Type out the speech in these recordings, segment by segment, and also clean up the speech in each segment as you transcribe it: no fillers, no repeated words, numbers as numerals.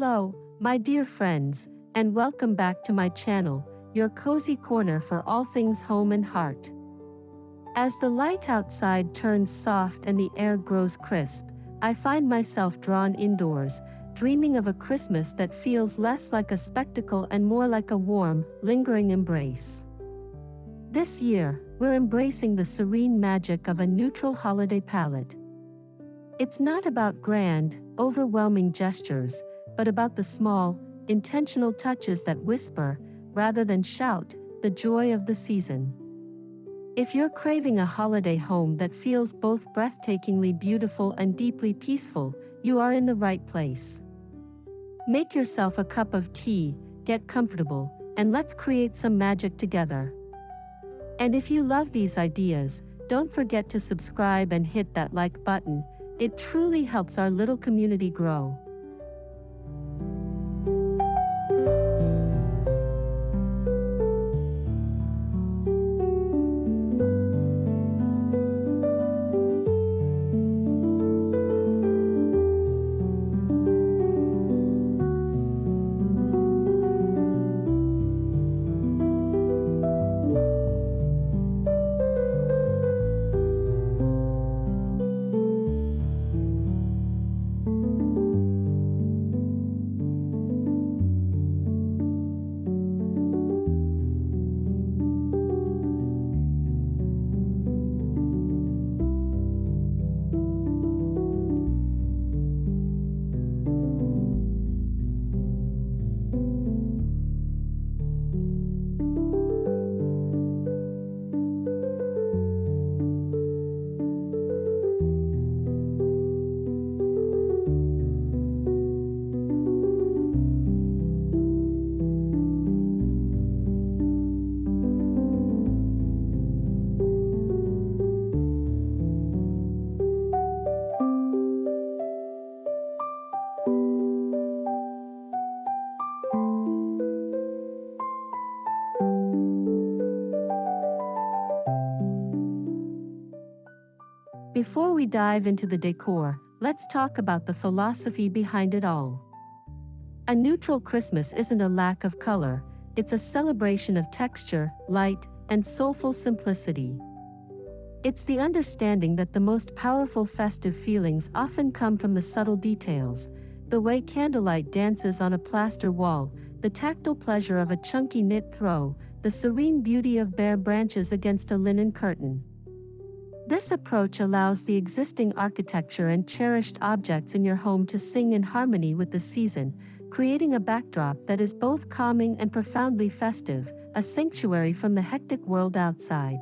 Hello, my dear friends, and welcome back to my channel, your cozy corner for all things home and heart. As the light outside turns soft and the air grows crisp, I find myself drawn indoors, dreaming of a Christmas that feels less like a spectacle and more like a warm, lingering embrace. This year, we're embracing the serene magic of a neutral holiday palette. It's not about grand, overwhelming gestures, but about the small, intentional touches that whisper, rather than shout, the joy of the season. If you're craving a holiday home that feels both breathtakingly beautiful and deeply peaceful, you are in the right place. Make yourself a cup of tea, get comfortable, and let's create some magic together. And if you love these ideas, don't forget to subscribe and hit that like button. It truly helps our little community grow. Before we dive into the decor, let's talk about the philosophy behind it all. A neutral Christmas isn't a lack of color, it's a celebration of texture, light, and soulful simplicity. It's the understanding that the most powerful festive feelings often come from the subtle details, the way candlelight dances on a plaster wall, the tactile pleasure of a chunky knit throw, the serene beauty of bare branches against a linen curtain. This approach allows the existing architecture and cherished objects in your home to sing in harmony with the season, creating a backdrop that is both calming and profoundly festive, a sanctuary from the hectic world outside.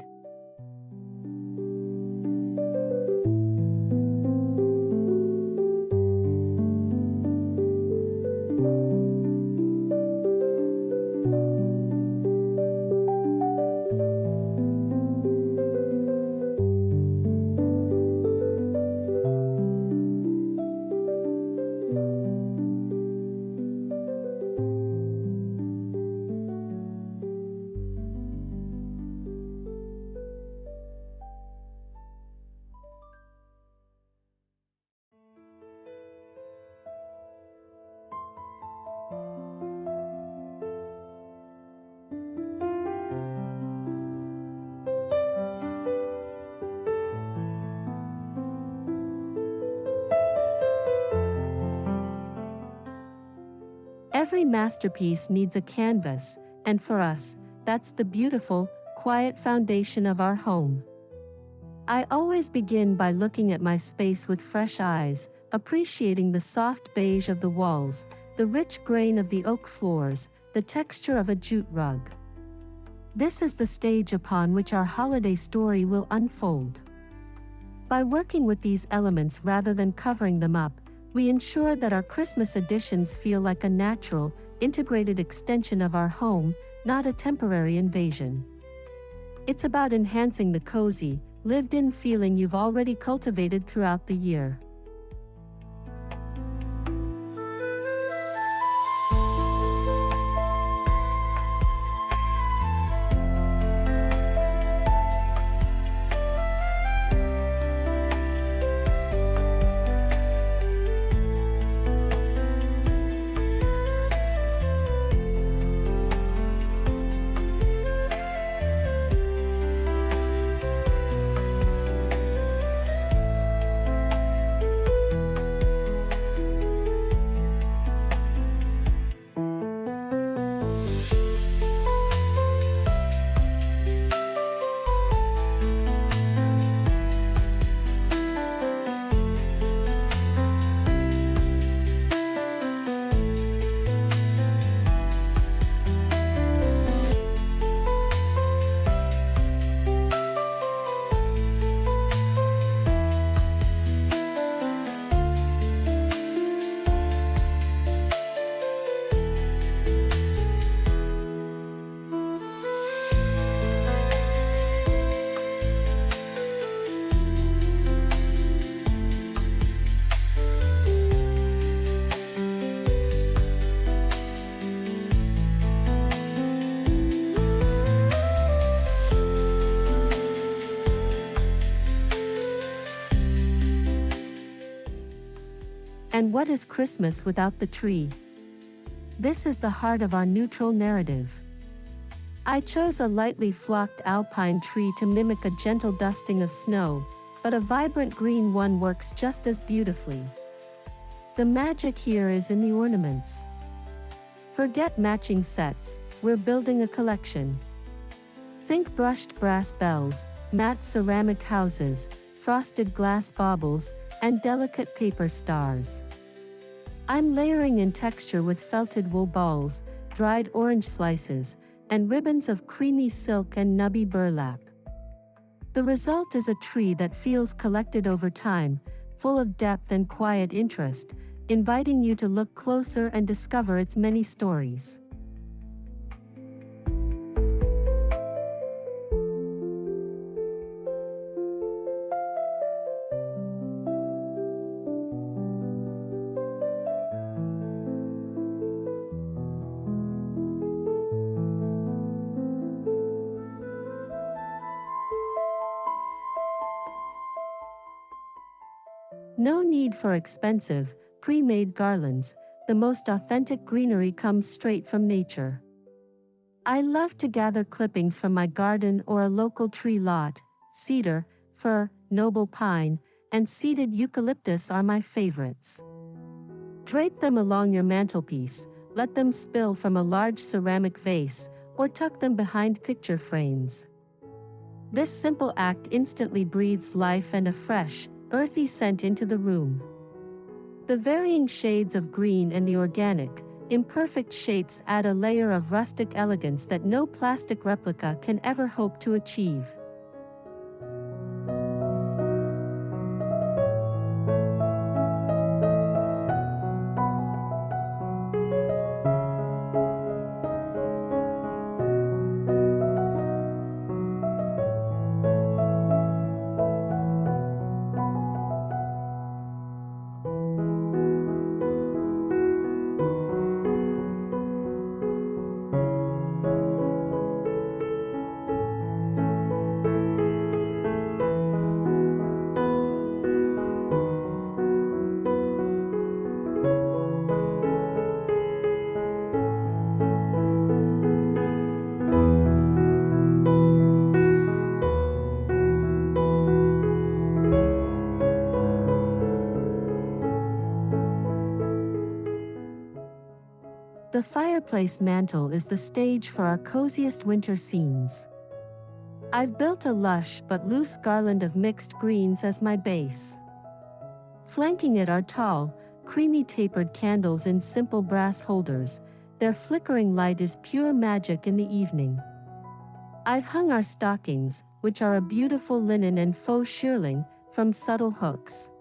Every masterpiece needs a canvas, and for us, that's the beautiful, quiet foundation of our home. I always begin by looking at my space with fresh eyes, appreciating the soft beige of the walls, the rich grain of the oak floors, the texture of a jute rug. This is the stage upon which our holiday story will unfold. By working with these elements rather than covering them up, we ensure that our Christmas additions feel like a natural, integrated extension of our home, not a temporary invasion. It's about enhancing the cozy, lived-in feeling you've already cultivated throughout the year. And what is Christmas without the tree? This is the heart of our neutral narrative. I chose a lightly flocked alpine tree to mimic a gentle dusting of snow, but a vibrant green one works just as beautifully. The magic here is in the ornaments. Forget matching sets, we're building a collection. Think brushed brass bells, matte ceramic houses, frosted glass baubles, and delicate paper stars. I'm layering in texture with felted wool balls, dried orange slices, and ribbons of creamy silk and nubby burlap. The result is a tree that feels collected over time, full of depth and quiet interest, inviting you to look closer and discover its many stories. No need for expensive, pre-made garlands, the most authentic greenery comes straight from nature. I love to gather clippings from my garden or a local tree lot. Cedar, fir, noble pine, and seeded eucalyptus are my favorites. Drape them along your mantelpiece, let them spill from a large ceramic vase, or tuck them behind picture frames. This simple act instantly breathes life and a fresh, earthy scent into the room. The varying shades of green and the organic, imperfect shapes add a layer of rustic elegance that no plastic replica can ever hope to achieve. The fireplace mantle is the stage for our coziest winter scenes. I've built a lush but loose garland of mixed greens as my base. Flanking it are tall, creamy tapered candles in simple brass holders. Their flickering light is pure magic in the evening. I've hung our stockings, which are a beautiful linen and faux shearling, from subtle hooks.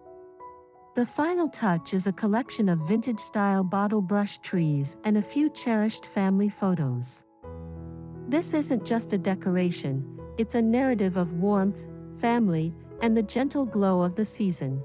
The final touch is a collection of vintage-style bottle brush trees and a few cherished family photos. This isn't just a decoration, it's a narrative of warmth, family, and the gentle glow of the season.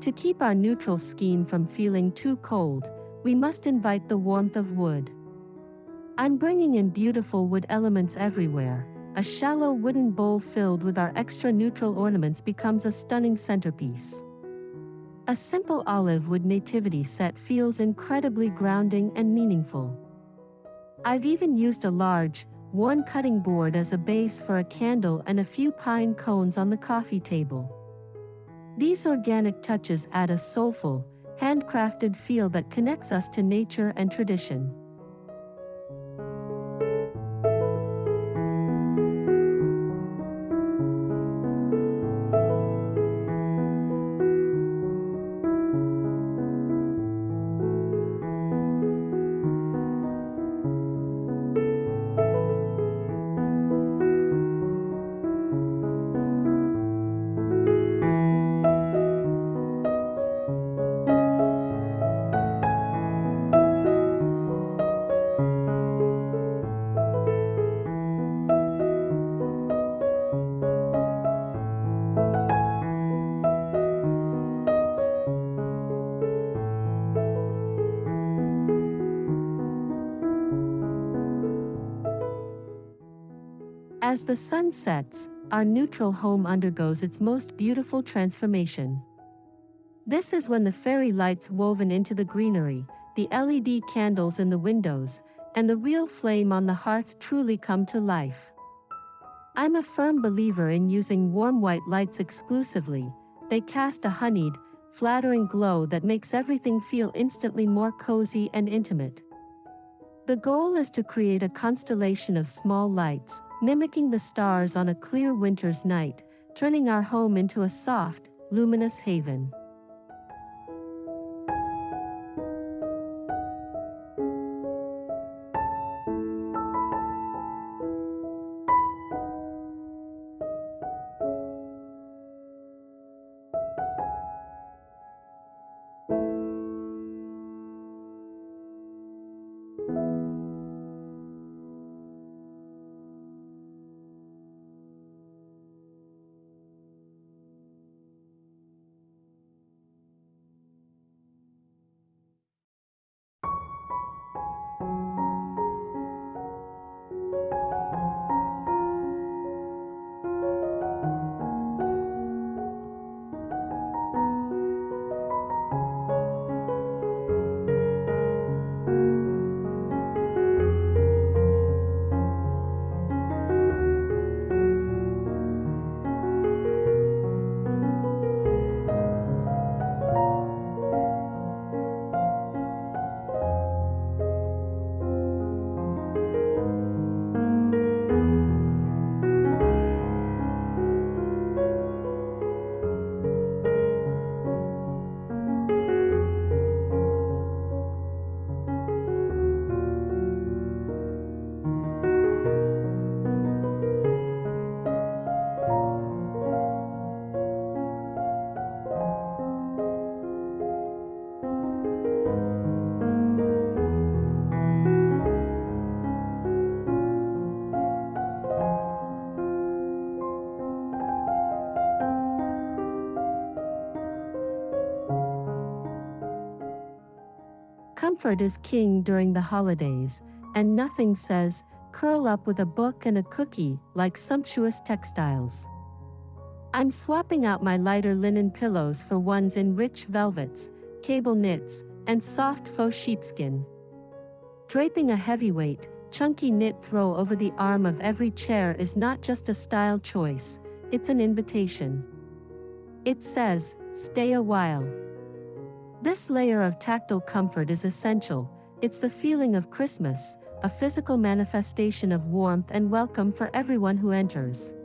to keep our neutral scheme from feeling too cold, we must invite the warmth of wood. I'm bringing in beautiful wood elements everywhere. A shallow wooden bowl filled with our extra neutral ornaments becomes a stunning centerpiece. A simple olive wood nativity set feels incredibly grounding and meaningful. I've even used a large, worn cutting board as a base for a candle and a few pine cones on the coffee table. These organic touches add a soulful, handcrafted feel that connects us to nature and tradition. As the sun sets, our neutral home undergoes its most beautiful transformation. This is when the fairy lights woven into the greenery, the LED candles in the windows, and the real flame on the hearth truly come to life. I'm a firm believer in using warm white lights exclusively. They cast a honeyed, flattering glow that makes everything feel instantly more cozy and intimate. The goal is to create a constellation of small lights, mimicking the stars on a clear winter's night, turning our home into a soft, luminous haven. Comfort is king during the holidays, and nothing says, curl up with a book and a cookie, like sumptuous textiles. I'm swapping out my lighter linen pillows for ones in rich velvets, cable knits, and soft faux sheepskin. Draping a heavyweight, chunky knit throw over the arm of every chair is not just a style choice, it's an invitation. It says, stay a while. This layer of tactile comfort is essential. It's the feeling of Christmas, a physical manifestation of warmth and welcome for everyone who enters.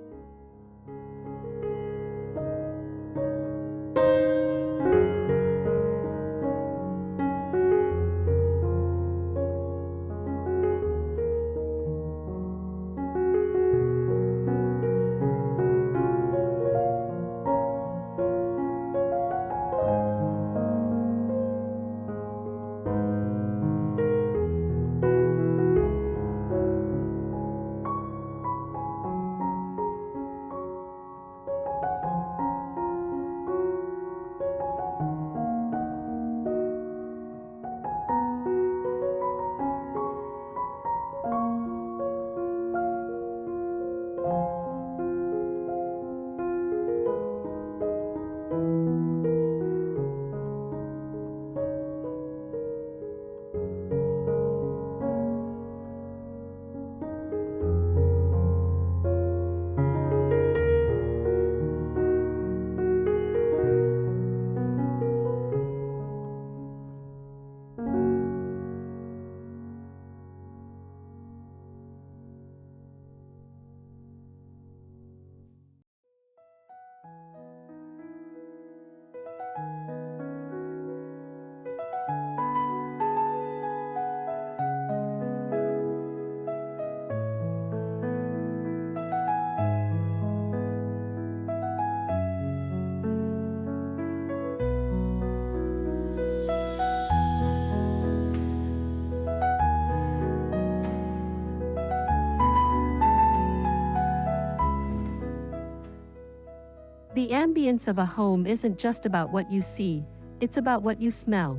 The ambience of a home isn't just about what you see, it's about what you smell.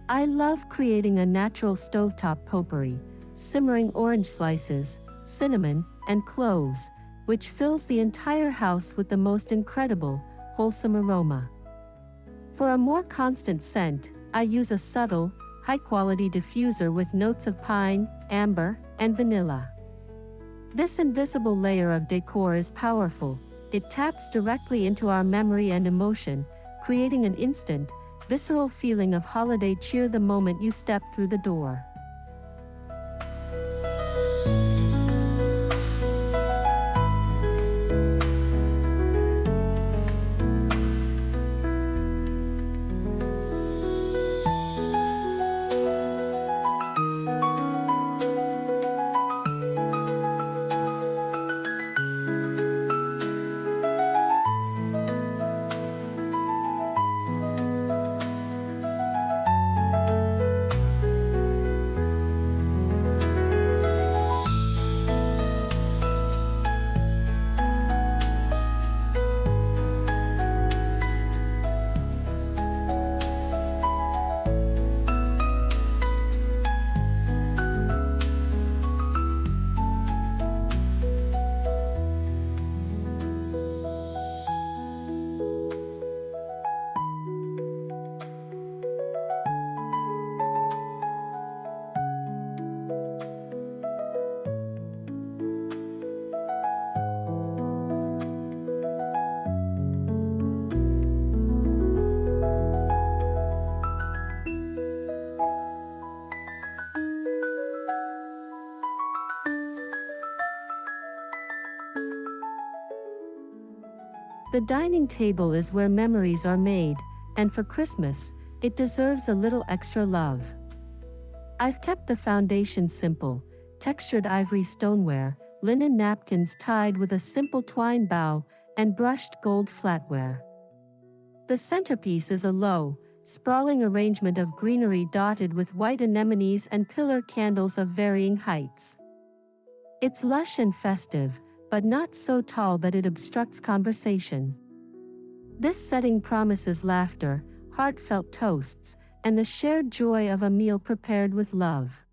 I love creating a natural stovetop potpourri, simmering orange slices, cinnamon, and cloves, which fills the entire house with the most incredible, wholesome aroma. For a more constant scent, I use a subtle, high-quality diffuser with notes of pine, amber, and vanilla. This invisible layer of decor is powerful. It taps directly into our memory and emotion, creating an instant, visceral feeling of holiday cheer the moment you step through the door. The dining table is where memories are made, and for Christmas, it deserves a little extra love. I've kept the foundation simple: textured ivory stoneware, linen napkins tied with a simple twine bow, and brushed gold flatware. The centerpiece is a low, sprawling arrangement of greenery dotted with white anemones and pillar candles of varying heights. It's lush and festive, but not so tall that it obstructs conversation. This setting promises laughter, heartfelt toasts, and the shared joy of a meal prepared with love.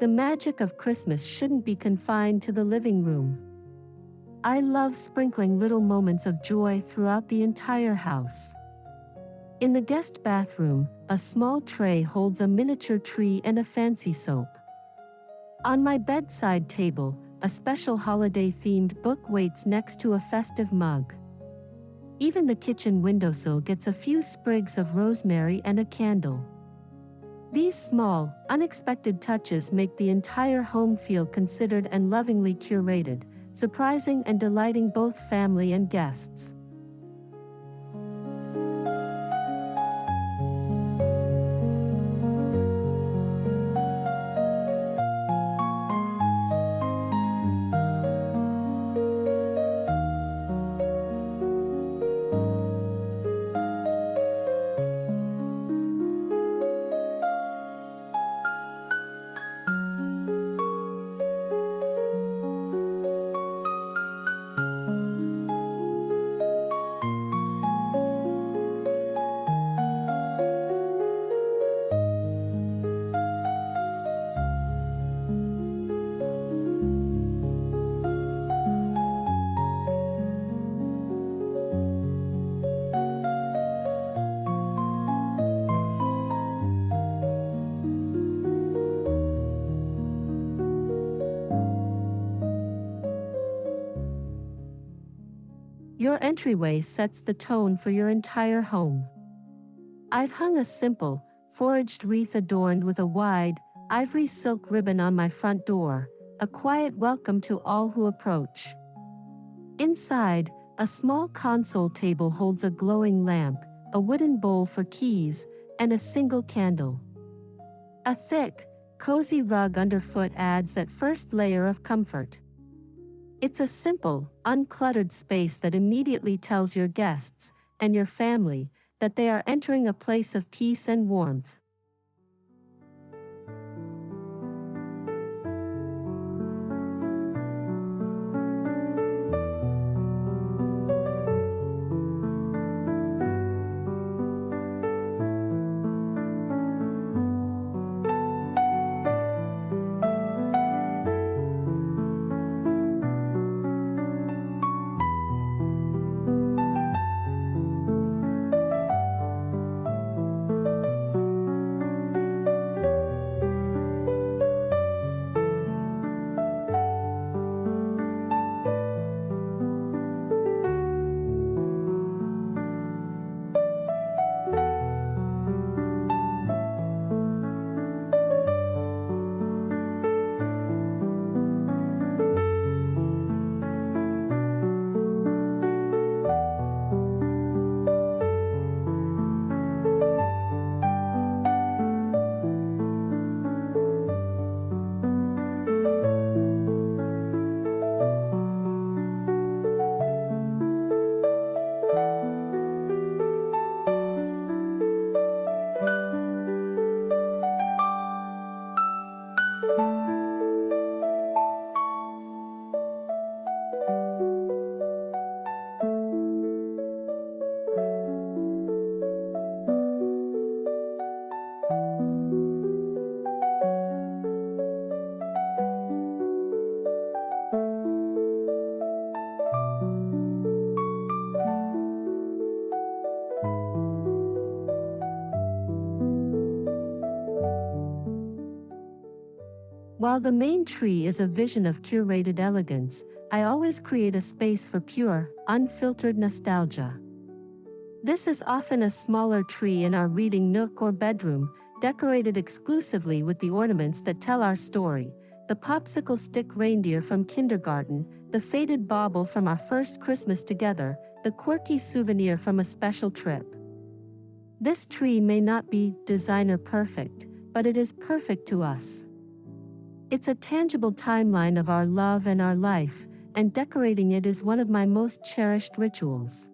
The magic of Christmas shouldn't be confined to the living room. I love sprinkling little moments of joy throughout the entire house. In the guest bathroom, a small tray holds a miniature tree and a fancy soap. On my bedside table, a special holiday-themed book waits next to a festive mug. Even the kitchen windowsill gets a few sprigs of rosemary and a candle. These small, unexpected touches make the entire home feel considered and lovingly curated, surprising and delighting both family and guests. Your entryway sets the tone for your entire home. I've hung a simple, foraged wreath adorned with a wide, ivory silk ribbon on my front door, a quiet welcome to all who approach. Inside, a small console table holds a glowing lamp, a wooden bowl for keys, and a single candle. A thick, cozy rug underfoot adds that first layer of comfort. It's a simple, uncluttered space that immediately tells your guests and your family that they are entering a place of peace and warmth. While the main tree is a vision of curated elegance, I always create a space for pure, unfiltered nostalgia. This is often a smaller tree in our reading nook or bedroom, decorated exclusively with the ornaments that tell our story: the popsicle stick reindeer from kindergarten, the faded bauble from our first Christmas together, the quirky souvenir from a special trip. This tree may not be designer perfect, but it is perfect to us. It's a tangible timeline of our love and our life, and decorating it is one of my most cherished rituals.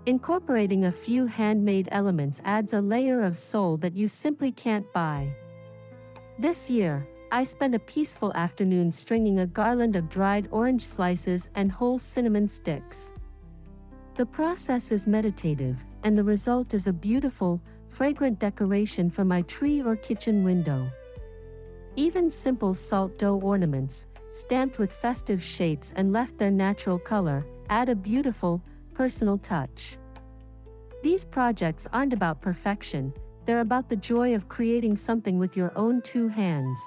Incorporating a few handmade elements adds a layer of soul that you simply can't buy. This year, I spent a peaceful afternoon stringing a garland of dried orange slices and whole cinnamon sticks. The process is meditative, and the result is a beautiful, fragrant decoration for my tree or kitchen window. Even simple salt dough ornaments, stamped with festive shapes and left their natural color, add a beautiful, personal touch. These projects aren't about perfection, they're about the joy of creating something with your own two hands.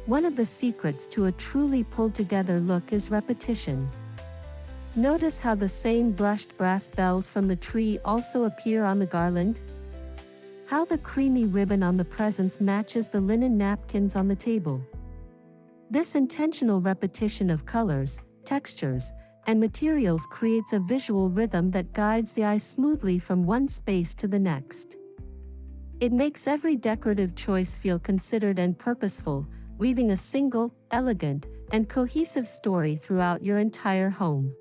One of the secrets to a truly pulled-together look is repetition. Notice how the same brushed brass bells from the tree also appear on the garland? How the creamy ribbon on the presents matches the linen napkins on the table. This intentional repetition of colors, textures, and materials creates a visual rhythm that guides the eye smoothly from one space to the next. It makes every decorative choice feel considered and purposeful, weaving a single, elegant, and cohesive story throughout your entire home.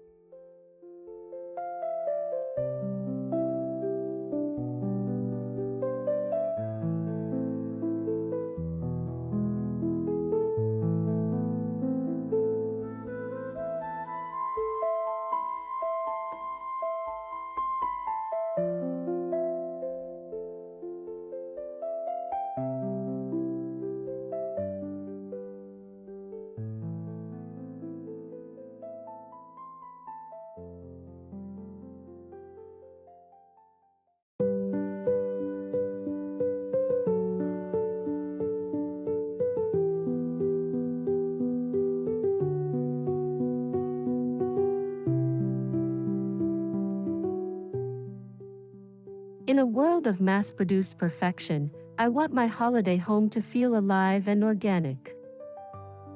In a world of mass-produced perfection, I want my holiday home to feel alive and organic.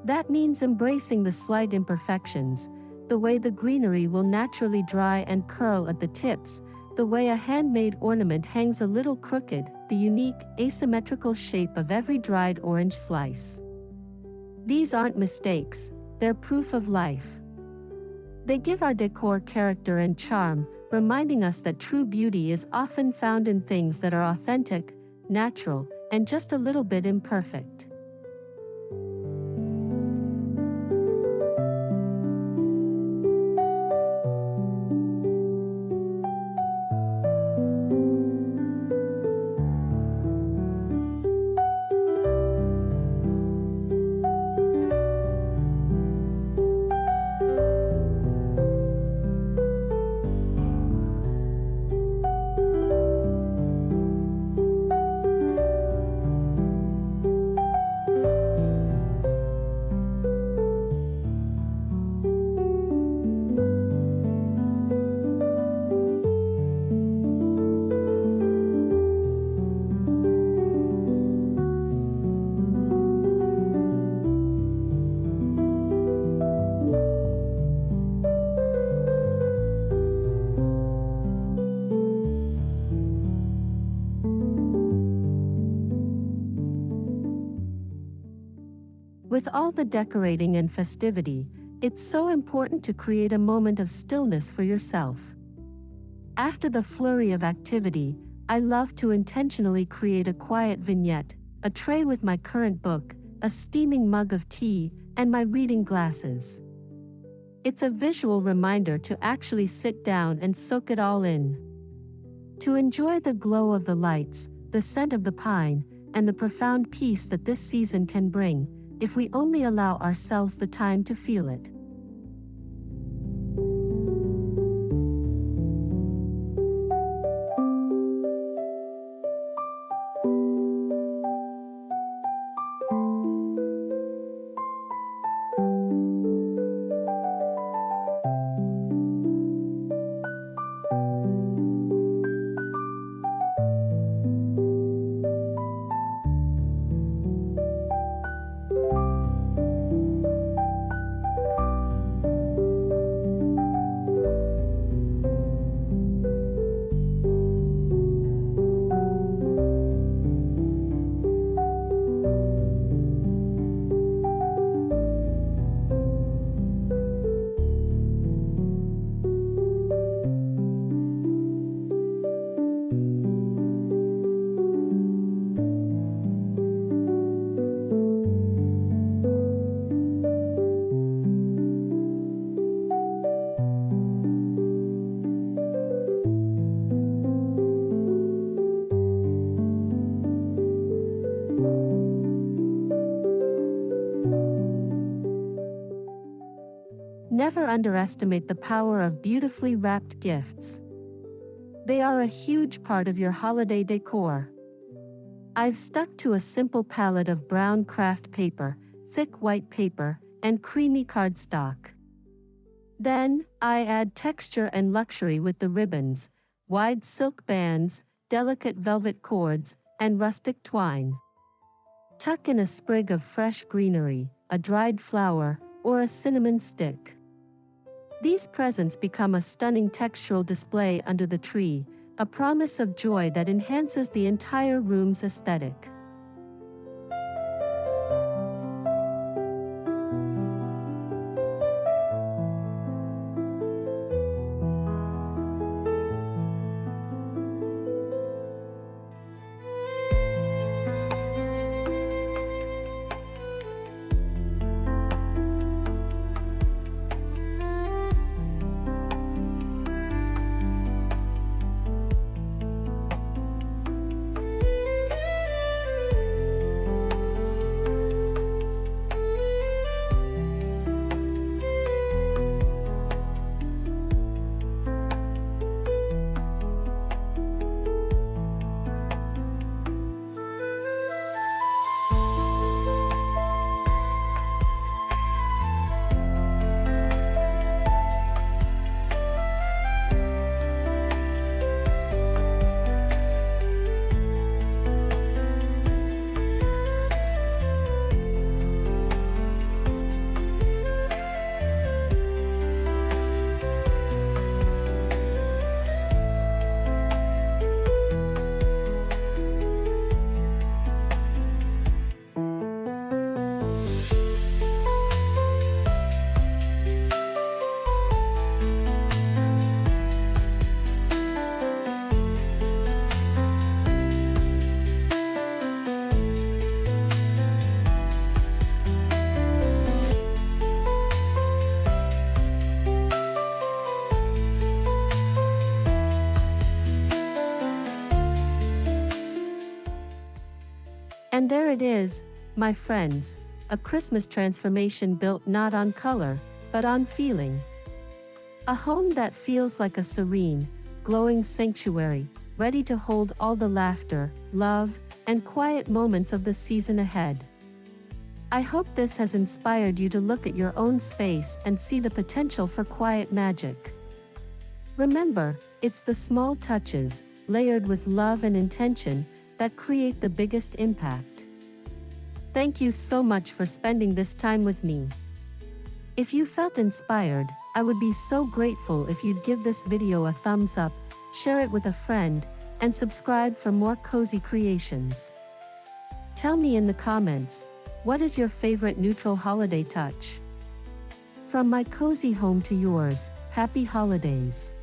That means embracing the slight imperfections, the way the greenery will naturally dry and curl at the tips, the way a handmade ornament hangs a little crooked, the unique, asymmetrical shape of every dried orange slice. These aren't mistakes, they're proof of life. They give our decor character and charm, reminding us that true beauty is often found in things that are authentic, natural, and just a little bit imperfect. With all the decorating and festivity, it's so important to create a moment of stillness for yourself. After the flurry of activity, I love to intentionally create a quiet vignette, a tray with my current book, a steaming mug of tea, and my reading glasses. It's a visual reminder to actually sit down and soak it all in. To enjoy the glow of the lights, the scent of the pine, and the profound peace that this season can bring, if we only allow ourselves the time to feel it. Never underestimate the power of beautifully wrapped gifts. They are a huge part of your holiday decor. I've stuck to a simple palette of brown craft paper, thick white paper, and creamy cardstock. Then, I add texture and luxury with the ribbons, wide silk bands, delicate velvet cords, and rustic twine. Tuck in a sprig of fresh greenery, a dried flower, or a cinnamon stick. These presents become a stunning textural display under the tree, a promise of joy that enhances the entire room's aesthetic. And there it is, my friends, a Christmas transformation built not on color, but on feeling. A home that feels like a serene, glowing sanctuary, ready to hold all the laughter, love, and quiet moments of the season ahead. I hope this has inspired you to look at your own space and see the potential for quiet magic. Remember, it's the small touches, layered with love and intention, that create the biggest impact. Thank you so much for spending this time with me. If you felt inspired, I would be so grateful if you'd give this video a thumbs up, share it with a friend, and subscribe for more cozy creations. Tell me in the comments, What is your favorite neutral holiday touch? From my cozy home to yours, happy holidays.